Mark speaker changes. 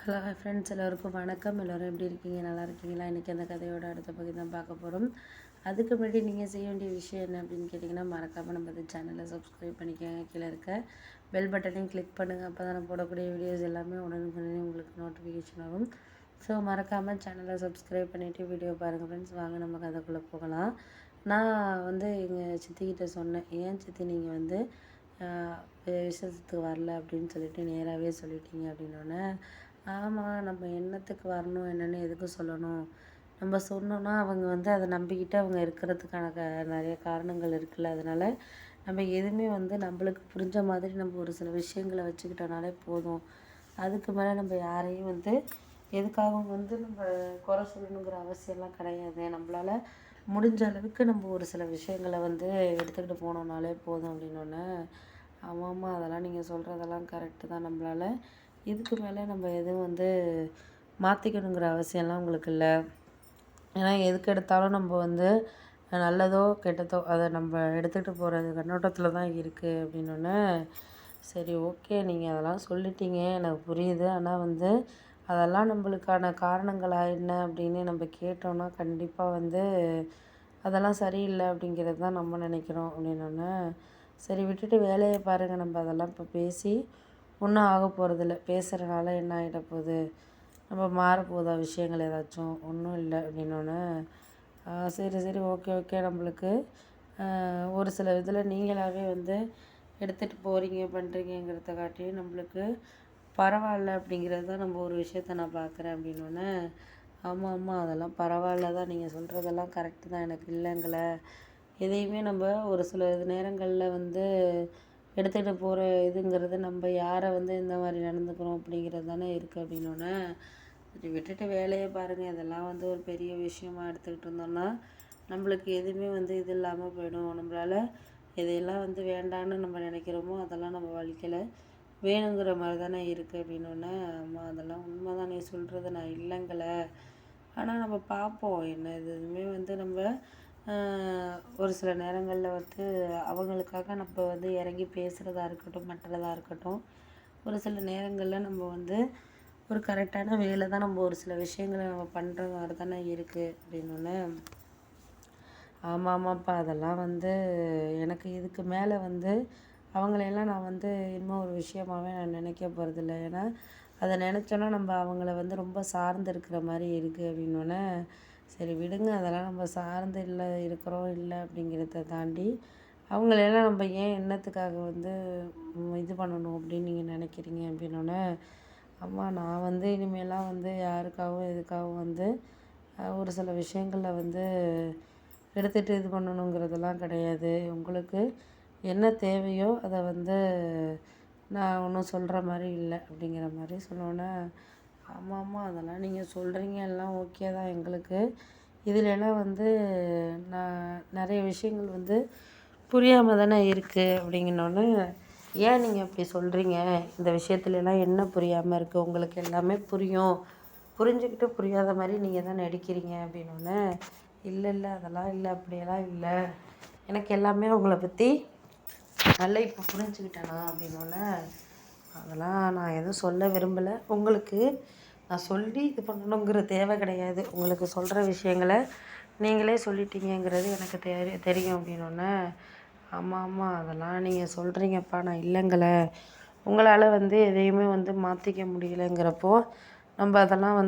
Speaker 1: Hello friends, எல்லோருக்கும் வணக்கம். எல்லோரும் எப்படி இருக்கீங்க? நல்லா இருக்கீங்களா? இன்றைக்கி அந்த கதையோட அடுத்த பகுதி தான் பார்க்க போகிறோம். அதுக்கு முன்னாடி நீங்கள் செய்ய வேண்டிய விஷயம் என்ன அப்படின்னு கேட்டிங்கன்னா, மறக்காமல் நம்ம சேனலை சப்ஸ்கிரைப் பண்ணிக்கோங்க. கீழே இருக்க பெல் பட்டனையும் கிளிக் பண்ணுங்கள். அப்போ தான் நான் போடக்கூடிய வீடியோஸ் எல்லாமே உடனுக்குடனே உங்களுக்கு நோட்டிஃபிகேஷன் ஆகும். ஸோ மறக்காமல் சேனலை சப்ஸ்கிரைப் பண்ணிவிட்டு வீடியோ பாருங்கள் ஃப்ரெண்ட்ஸ். வாங்க நம்ம கதைக்குள்ளே போகலாம். நான் எங்கள் சித்திக்கிட்ட சொன்னேன், ஏன் சித்தி நீங்கள் விசேஷத்துக்கு வரல அப்படின்னு சொல்லிட்டு நேராகவே சொல்லிட்டீங்க அப்படின்னோடனே, ஆமாம், நம்ம என்னத்துக்கு வரணும், என்னென்னு எதுக்கு சொல்லணும், நம்ம சொன்னோன்னா அவங்க அதை நம்பிக்கிட்டு அவங்க இருக்கிறதுக்கான நிறைய காரணங்கள் இருக்குல்ல. அதனால் நம்ம எதுவுமே நம்மளுக்கு புரிஞ்ச மாதிரி நம்ம ஒரு சில விஷயங்களை வச்சுக்கிட்டோனாலே போதும். அதுக்கு மேலே நம்ம யாரையும் எதுக்காகவும் நம்ம குறை சொல்லணுங்கிற அவசியம்லாம் கிடையாது. நம்மளால் முடிஞ்ச அளவுக்கு நம்ம ஒரு சில விஷயங்களை எடுத்துக்கிட்டு போனோம்னாலே போதும் அப்படின்னோடனே, ஆமாம்மா, அதெல்லாம் நீங்கள் சொல்கிறதெல்லாம் கரெக்டு தான். நம்மளால் இதுக்கு மேலே நம்ம எதுவும் மாற்றிக்கணுங்கிற அவசியம்லாம் உங்களுக்கு இல்லை. ஏன்னா எதுக்கு எடுத்தாலும் நம்ம நல்லதோ கெட்டதோ அதை நம்ம எடுத்துகிட்டு போகிறது கண்ணோட்டத்தில் தான் இருக்குது அப்படின்னோடனே, சரி ஓகே, நீங்கள் அதெல்லாம் சொல்லிட்டீங்க, எனக்கு புரியுது. ஆனால் அதெல்லாம் நம்மளுக்கான காரணங்களாக என்ன அப்படின்னு நம்ம கேட்டோன்னா கண்டிப்பாக அதெல்லாம் சரியில்லை அப்படிங்கிறது தான் நம்ம நினைக்கிறோம் அப்படின்னோடனே, சரி விட்டுட்டு வேலையை பாருங்கள், நம்ம அதெல்லாம் இப்போ பேசி ஒன்றும் ஆக போகிறதில்ல. பேசுகிறனால என்ன ஆகிட போகுது, நம்ம மாறப்போதா விஷயங்கள் ஏதாச்சும், ஒன்றும் இல்லை அப்படின்னோடனே, சரி சரி ஓகே ஓகே, நம்மளுக்கு ஒரு சில இதில் நீங்களாகவே எடுத்துகிட்டு போகிறீங்க பண்ணுறீங்கிறத காட்டி நம்மளுக்கு பரவாயில்ல அப்படிங்கிறது தான் நம்ம ஒரு விஷயத்த நான் பார்க்குறேன் அப்படின்னோடனே, ஆமாம் ஆமாம், அதெல்லாம் பரவாயில்ல தான், நீங்கள் சொல்கிறதெல்லாம் கரெக்டு தான், எனக்கு இல்லைங்களே. எதையுமே நம்ம ஒரு சில நேரங்களில் எடுத்துகிட்டு போகிற இதுங்கிறது நம்ம யாரை இந்த மாதிரி நடந்துக்கிறோம் அப்படிங்கிறது தானே இருக்குது அப்படின்னோடனே, சரி விட்டுட்டு வேலையை பாருங்கள். இதெல்லாம் ஒரு பெரிய விஷயமாக எடுத்துக்கிட்டு இருந்தோம்னா நம்மளுக்கு எதுவுமே இது இல்லாமல் போயிடும். நம்மளால் எதையெல்லாம் வேண்டான்னு நம்ம நினைக்கிறோமோ அதெல்லாம் நம்ம வாழ்க்கையில் வேணுங்கிற மாதிரி தானே இருக்குது அப்படின்னோடனே, ஆமாம், அதெல்லாம் உண்மை தான், நீ சொல்கிறது நான் இல்லைங்களே. ஆனால் நம்ம பார்ப்போம், என்ன இது எதுவுமே நம்ம ஒரு சில நேரங்களில் அவங்களுக்காக நம்ம இறங்கி பேசுகிறதா இருக்கட்டும், மற்றதாக இருக்கட்டும், ஒரு சில நேரங்களில் நம்ம ஒரு கரெக்டான வேலை தான் நம்ம ஒரு சில விஷயங்களை நம்ம பண்ணுற மாதிரி தானே இருக்குது அப்படின்னோடனே, ஆமாம் ஆமாப்பா, அதெல்லாம் எனக்கு இதுக்கு மேலே அவங்களையெல்லாம் நான் இன்னும் ஒரு விஷயமாகவே நான் நினைக்க போகிறதில்ல. ஏன்னா அதை நினச்சோன்னா நம்ம அவங்கள ரொம்ப சார்ந்து இருக்கிற மாதிரி இருக்குது அப்படின்னோடனே, சரி விடுங்க, அதெல்லாம் நம்ம சார்ந்து இல்லை இருக்கிறோம் இல்லை அப்படிங்கிறத தாண்டி அவங்களெல்லாம் நம்ம ஏன் என்னத்துக்காக இது பண்ணணும் அப்படின்னு நீங்கள் நினைக்கிறீங்க அப்படின்னோடனே, அம்மா, நான் இனிமேலாம் யாருக்காகவும் எதுக்காகவும் ஒரு சில விஷயங்களில் எடுத்துகிட்டு இது பண்ணணுங்கிறதெல்லாம் கிடையாது. உங்களுக்கு என்ன தேவையோ அதை நான் ஒன்றும் சொல்கிற மாதிரி இல்லை அப்படிங்கிற மாதிரி சொன்னோன்னே, ஆமாம் ஆமாம், அதெல்லாம் நீங்கள் சொல்கிறீங்க எல்லாம் ஓகே தான். எங்களுக்கு இதிலெல்லாம் நான் நிறைய விஷயங்கள் புரியாமல் தானே இருக்குது அப்படிங்கினோடனே, ஏன் நீங்கள் அப்படி சொல்கிறீங்க, இந்த விஷயத்துலலாம் என்ன புரியாமல் இருக்குது, உங்களுக்கு எல்லாமே புரியும், புரிஞ்சுக்கிட்டு புரியாத மாதிரி நீங்கள் தான் நடிக்கிறீங்க அப்படின்னோடனே, இல்லை இல்லை, அதெல்லாம் இல்லை, அப்படியெல்லாம் இல்லை, எனக்கு எல்லாமே உங்களை பற்றி நல்லா இப்போ புரிஞ்சுக்கிட்டேனா அப்படின்னோடனே, அதெல்லாம் நான் எதுவும் சொல்ல விரும்பலை. உங்களுக்கு நான் சொல்லி இது பண்ணணுங்கிற தேவை கிடையாது. உங்களுக்கு சொல்கிற விஷயங்களை நீங்களே சொல்லிட்டீங்கிறது எனக்கு தெரியும் அப்படின்னோடனே, ஆமாம் ஆமாம், அதெல்லாம் நீங்கள் சொல்கிறீங்கப்பா, நான் இல்லைங்களே. உங்களால் எதையுமே மாற்றிக்க முடியலைங்கிறப்போ நம்ம அதெல்லாம்